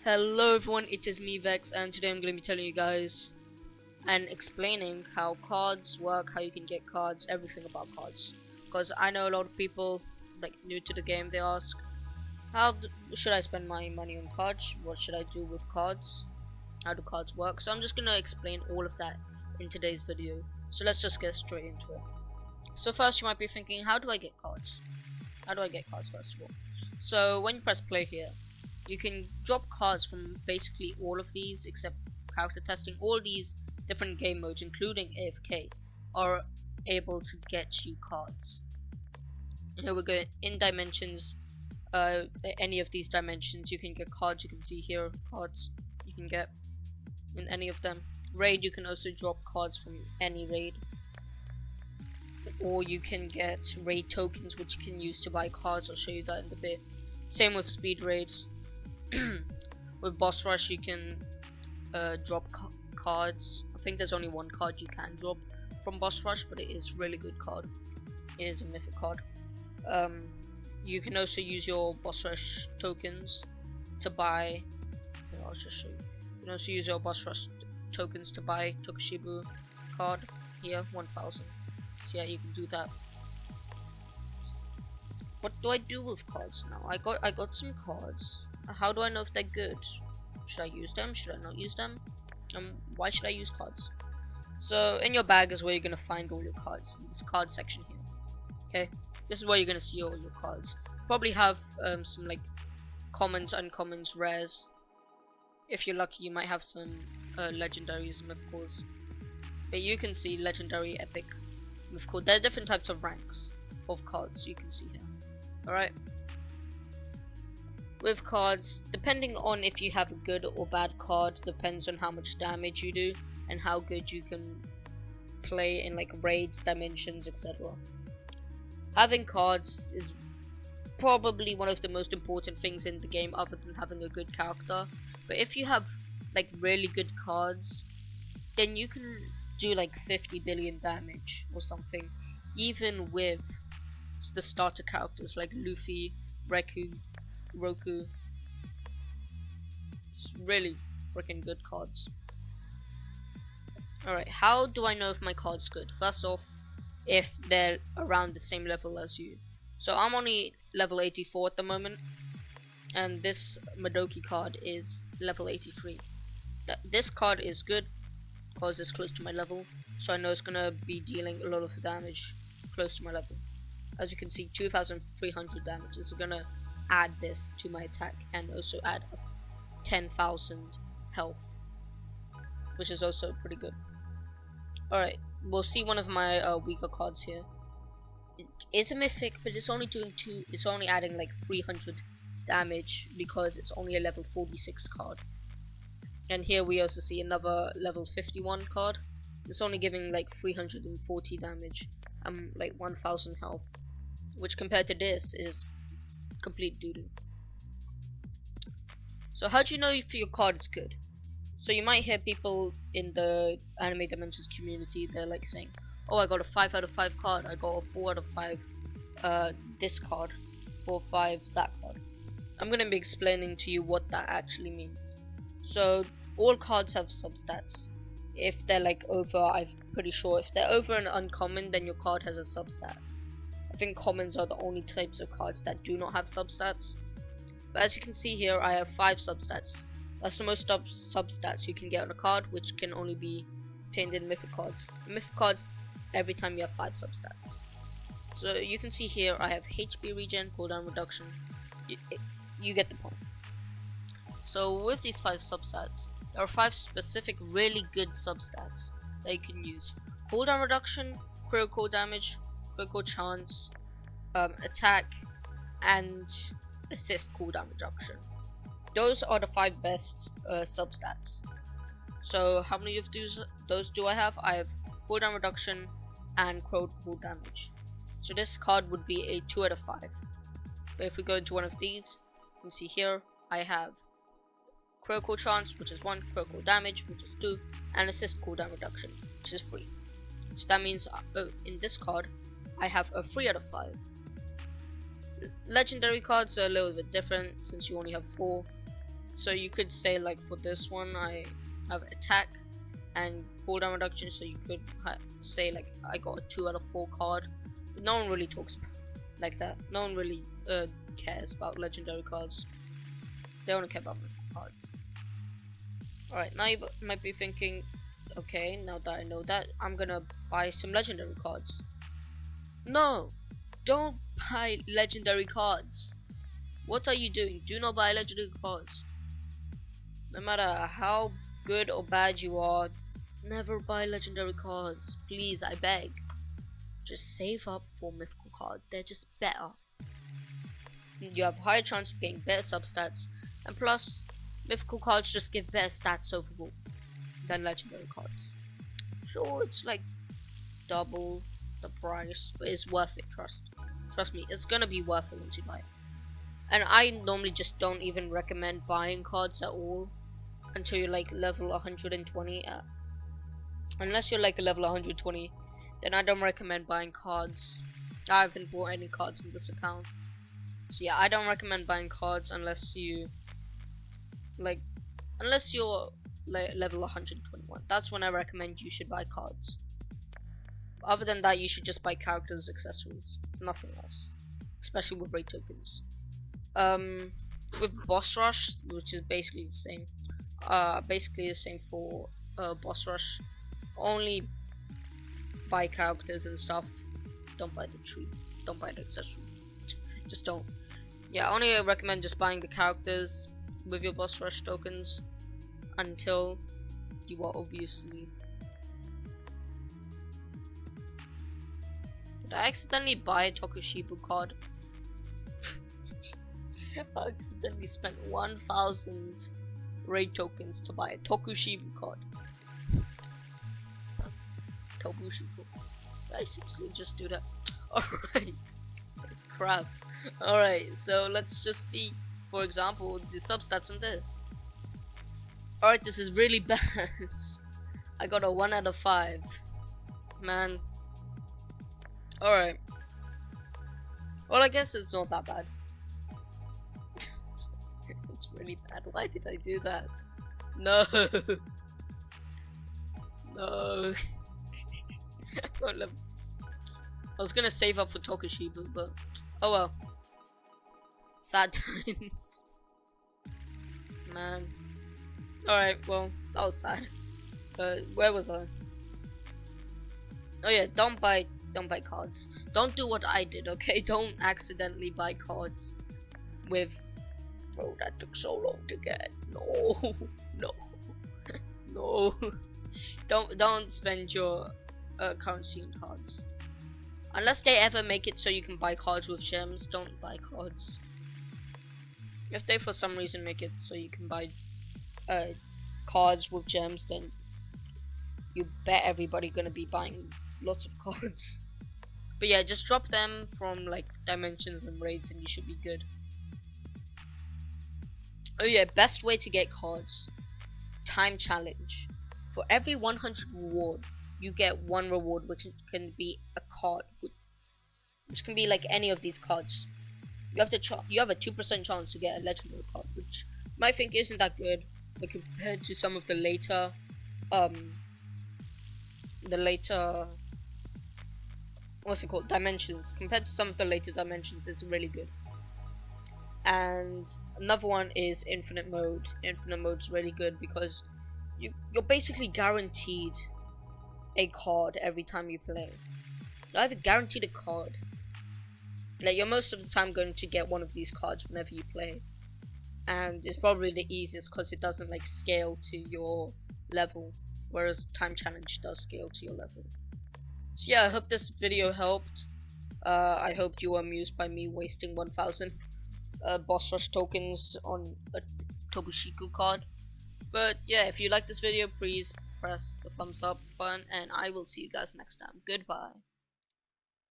Hello everyone, it is me Vex, and today I'm going to be telling you guys and explaining how cards work, how you can get cards, everything about cards. Because I know a lot of people like new to the game, they ask, should I spend my money on cards? What should I do with cards? How do cards work? So I'm just going to explain all of that in today's video. So let's just get straight into it. So first you might be thinking, how do I get cards? How do I get cards first of all? So when you press play here, you can drop cards from basically all of these except character testing. All these different game modes, including AFK, are able to get you cards. Here we go. In dimensions, any of these dimensions, you can get cards. You can see here cards you can get in any of them. Raid, you can also drop cards from any raid, or you can get raid tokens which you can use to buy cards. I'll show you that in a bit. Same with speed raids. With boss rush you can drop cards. I think there's only one card you can drop from boss rush, but it is a really good card. It is a mythic card. You can also use your boss rush tokens to buy, I'll just show you. You can also use your boss rush tokens to buy Tokishibu card here, 1000. So yeah, you can do that. What do I do with cards now? I got some cards. How do I know if they're good? Should I use them? Should I not use them? Why should I use cards? So in your bag is where you're gonna find all your cards. In this card section here. Okay, this is where you're gonna see all your cards. Probably have some like commons, uncommons, rares. If you're lucky, you might have some legendaries, mythicals. But you can see legendary, epic, mythical. There are different types of ranks of cards you can see here. Alright. With cards, depending on if you have a good or bad card, depends on how much damage you do and how good you can play in like raids, dimensions, etc. Having cards is probably one of the most important things in the game other than having a good character. But if you have like really good cards, then you can do like 50 billion damage or something, even with the starter characters like Luffy, Roku. It's really freaking good cards. Alright, how do I know if my card's good? First off, if they're around the same level as you. So I'm only level 84 at the moment, and this Madoki card is level 83. This card is good because it's close to my level, so I know it's gonna be dealing a lot of damage close to my level. As you can see, 2300 damage is gonna add this to my attack and also add 10,000 health, which is also pretty good. Alright, we'll see one of my weaker cards here. It is a mythic, but it's only doing it's only adding like 300 damage because it's only a level 46 card. And here we also see another level 51 card. It's only giving like 340 damage and like 1000 health, which compared to this is complete doo-doo. So how do you know if your card is good? So you might hear people in the Anime Dimensions community, they're like saying, oh, I got a 5 out of 5 card, I got a 4 out of 5 this card, 4 5 that card. I'm going to be explaining to you what that actually means. So all cards have substats. If they're like over, I'm pretty sure if they're over an uncommon, then your card has a substat. I think commons are the only types of cards that do not have substats. But as you can see here, I have 5 substats. That's the most substats you can get on a card, which can only be obtained in mythic cards. In mythic cards, every time you have 5 substats. So you can see here, I have HP regen, cooldown reduction. You get the point. So with these 5 substats, there are 5 specific really good substats that you can use. Cooldown reduction, critical damage, critical chance, attack, and assist cooldown reduction. Those are the 5 best substats. So how many of those do I have? I have cooldown reduction and critical damage. So this card would be a 2 out of 5. But if we go into one of these, you can see here I have critical chance, which is 1, critical damage, which is 2, and assist cooldown reduction, which is 3. So that means in this card I have a 3 out of 5. Legendary cards are a little bit different since you only have 4. So you could say like for this one I have attack and cooldown reduction, so you could say like I got a 2 out of 4 card. But no one really talks like that. No one really cares about legendary cards. They only care about mythical cards. Alright, now you might be thinking, okay, now that I know that, I'm gonna buy some legendary cards. No! Don't buy legendary cards! What are you doing? Do not buy legendary cards. No matter how good or bad you are, never buy legendary cards. Please, I beg. Just save up for mythical cards. They're just better. You have higher chance of getting better substats, and plus, mythical cards just give better stats overall than legendary cards. Sure, it's like double the price, but it's worth it. Trust me, it's gonna be worth it once you buy it. And I normally just don't even recommend buying cards at all until you're like level 120. Unless you're like level 120, then I don't recommend buying cards. I haven't bought any cards in this account. So yeah, I don't recommend buying cards unless you unless you're level 121. That's when I recommend you should buy cards. Other than that, you should just buy characters, accessories, nothing else. Especially with raid tokens. With boss rush, which is basically the same for boss rush. Only buy characters and stuff. Don't buy the tree. Don't buy the accessory. Just don't. Yeah, I only recommend just buying the characters with your boss rush tokens until you are obviously. Did I accidentally buy a Tokushibu card? I accidentally spent 1,000 raid tokens to buy a Tokushibu card. Tobushibu. Did I seriously just do that? Alright. Crap. Alright, so let's just see, for example, the substats on this. Alright, this is really bad. I got a 1 out of 5. Man. Alright. Well, I guess it's not that bad. It's really bad. Why did I do that? No. No. I was gonna save up for Tokushibu, but oh well. Sad times. Man. Alright, well, that was sad. Where was I? Oh yeah, don't buy cards. Don't do what I did, okay? Don't accidentally buy cards with. Oh, that took so long to get. No, no, no. Don't spend your currency on cards. Unless they ever make it so you can buy cards with gems, don't buy cards. If they for some reason make it so you can buy cards with gems, then you bet everybody gonna be buying lots of cards. But yeah, just drop them from like dimensions and raids and you should be good. Oh yeah, best way to get cards. Time challenge. For every 100 reward, you get 1 reward, which can be a card, which can be like any of these cards. You have a 2% chance to get a legendary card, which you might think isn't that good, but compared to some of the later, dimensions. Compared to some of the later dimensions, it's really good. And another one is infinite mode. Infinite mode's really good because you're basically guaranteed a card every time you play. You're either guaranteed a card, like you're most of the time going to get one of these cards whenever you play, and it's probably the easiest because it doesn't like scale to your level, whereas time challenge does scale to your level. So yeah, I hope this video helped. I hope you were amused by me wasting 1,000 boss rush tokens on a Tobushiku card. But yeah, if you like this video, please press the thumbs up button, and I will see you guys next time. Goodbye.